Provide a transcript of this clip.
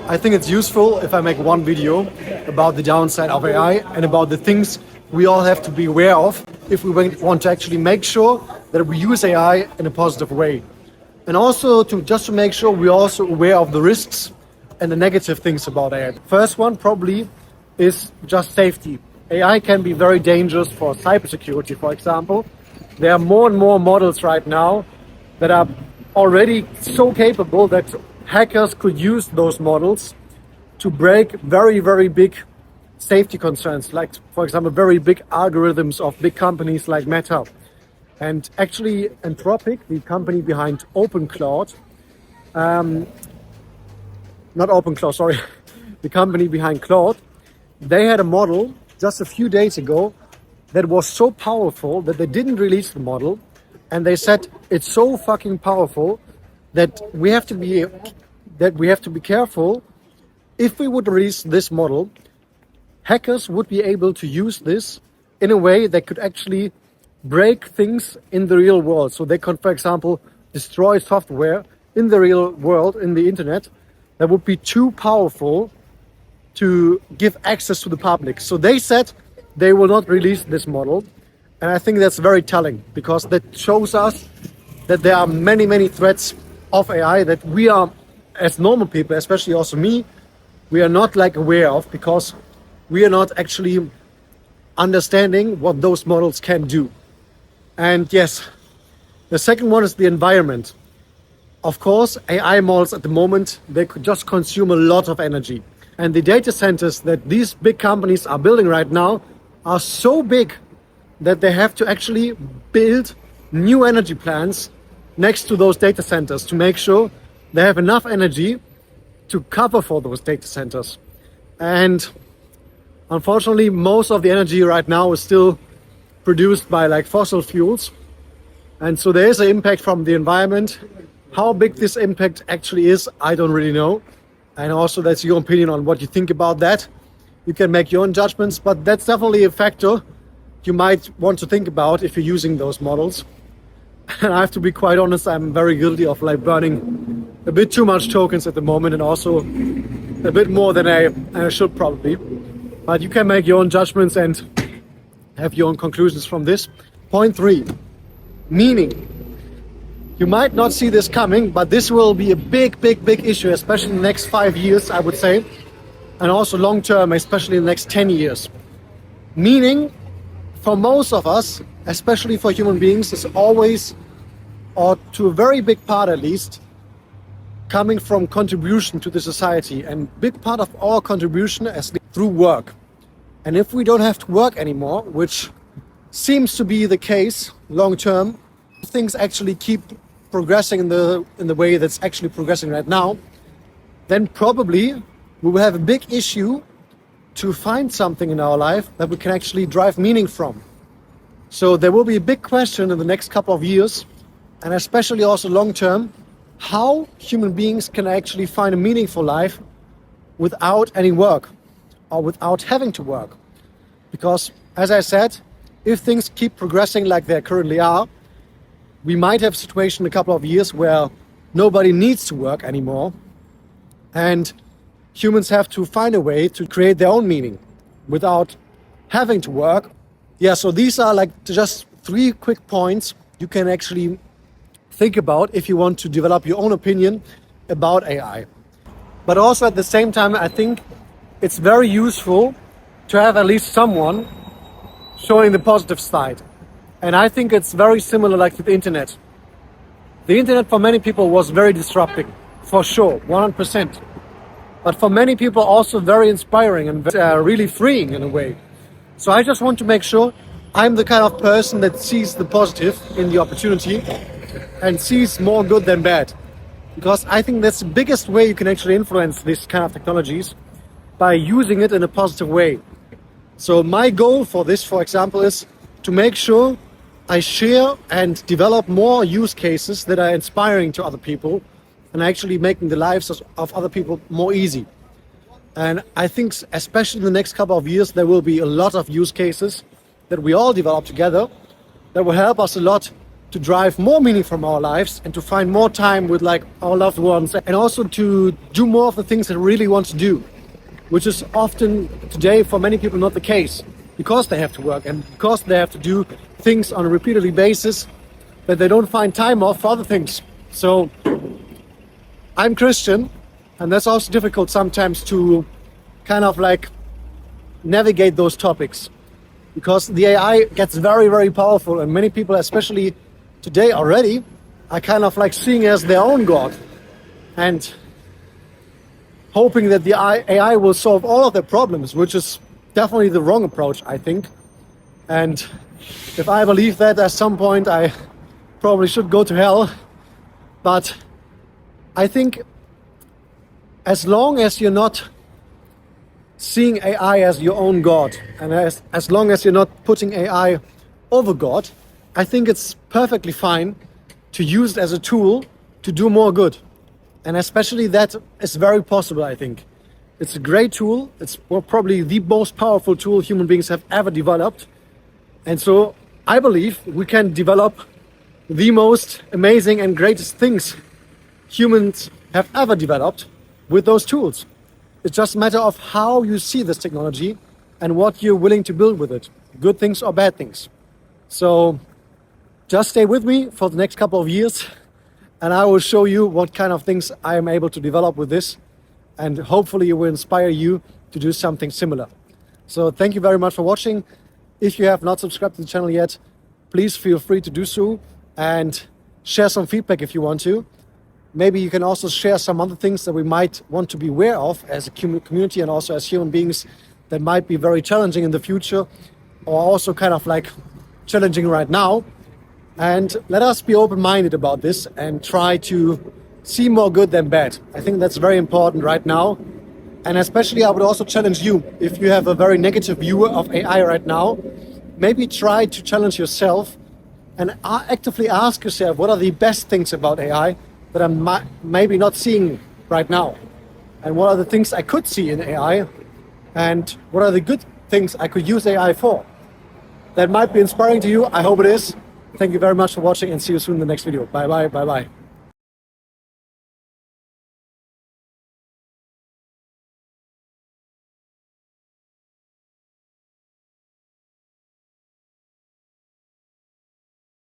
I think it's useful if I make one video about the downside of AI and about the things we all have to be aware of if we want to actually make sure that we use AI in a positive way. And also to make sure we're also aware of the risks and the negative things about AI. First one probably is just safety. AI can be very dangerous for cybersecurity, for example. There are more and more models right now that are already so capable that hackers could use those models to break very, very big safety concerns, like, for example, very big algorithms of big companies like Meta. And actually, Anthropic, the company behind OpenCloud, not OpenCloud, sorry, the company behind Claude, they had a model just a few days ago that was so powerful that they didn't release the model, and they said it's so fucking powerful that we have to be careful. If we would release this model, hackers would be able to use this in a way that could actually break things in the real world. So they can, for example, destroy software in the real world, in the internet, that would be too powerful to give access to the public. So they said they will not release this model. And I think that's very telling, because that shows us that there are many, many threats of AI that we are, as normal people, especially also me, we are not aware of, because we are not actually understanding what those models can do. And yes, the second one is the environment. Of course, AI models at the moment, they could just consume a lot of energy. And the data centers that these big companies are building right now are so big that they have to actually build new energy plants next to those data centers to make sure they have enough energy to cover for those data centers. And unfortunately, most of the energy right now is still produced by fossil fuels. And so there is an impact from the environment. How big this impact actually is, I don't really know. And also that's your opinion on what you think about that. You can make your own judgments, but that's definitely a factor you might want to think about if you're using those models. And I have to be quite honest, I'm very guilty of burning a bit too much tokens at the moment, and also a bit more than I should probably. But you can make your own judgments and have your own conclusions from this. Point 3, meaning. You might not see this coming, but this will be a big, big, big issue, especially in the next 5 years, I would say. And also long term, especially in the next 10 years. Meaning, for most of us, especially for human beings, is always, or to a very big part at least, coming from contribution to the society. And big part of our contribution is through work. And if we don't have to work anymore, which seems to be the case long term, things actually keep progressing in the way that's actually progressing right now, then probably we will have a big issue to find something in our life that we can actually drive meaning from. So there will be a big question in the next couple of years, and especially also long term, how human beings can actually find a meaningful life without any work or without having to work. Because, as I said, if things keep progressing like they currently are, we might have a situation in a couple of years where nobody needs to work anymore, and humans have to find a way to create their own meaning without having to work. Yeah, so these are just 3 quick points you can actually think about if you want to develop your own opinion about AI. But also at the same time, I think it's very useful to have at least someone showing the positive side. And I think it's very similar to the internet. The internet for many people was very disrupting, for sure, 100%. But for many people also very inspiring and really freeing in a way. So I just want to make sure I'm the kind of person that sees the positive in the opportunity and sees more good than bad. Because I think that's the biggest way you can actually influence this kind of technologies, by using it in a positive way. So my goal for this, for example, is to make sure I share and develop more use cases that are inspiring to other people and actually making the lives of other people more easy. And I think especially in the next couple of years, there will be a lot of use cases that we all develop together that will help us a lot to drive more meaning from our lives and to find more time with like our loved ones, and also to do more of the things that we really want to do, which is often today for many people not the case, because they have to work and because they have to do things on a repeatedly basis that they don't find time off for other things. So I'm Christian, and that's also difficult sometimes to kind of like navigate those topics, because the AI gets very, very powerful, and many people, especially today already, are kind of like seeing it as their own God and hoping that the AI will solve all of their problems, which is definitely the wrong approach, I think. And if I believe that, at some point I probably should go to hell. But I think as long as you're not seeing AI as your own God, and as long as you're not putting AI over God, I think it's perfectly fine to use it as a tool to do more good. And especially that is very possible, I think. It's a great tool. It's probably the most powerful tool human beings have ever developed. And so I believe we can develop the most amazing and greatest things humans have ever developed with those tools. It's just a matter of how you see this technology and what you're willing to build with it, good things or bad things. So just stay with me for the next couple of years, and I will show you what kind of things I am able to develop with this, and hopefully it will inspire you to do something similar. So thank you very much for watching. If you have not subscribed to the channel yet, please feel free to do so and share some feedback if you want to. Maybe you can also share some other things that we might want to be aware of as a community and also as human beings that might be very challenging in the future, or also kind of like challenging right now. And let us be open-minded about this and try to see more good than bad. I think that's very important right now. And especially I would also challenge you, if you have a very negative view of AI right now, maybe try to challenge yourself and actively ask yourself, what are the best things about AI that I'm maybe not seeing right now? And what are the things I could see in AI? And what are the good things I could use AI for? That might be inspiring to you. I hope it is. Thank you very much for watching, and see you soon in the next video. Bye bye, bye bye.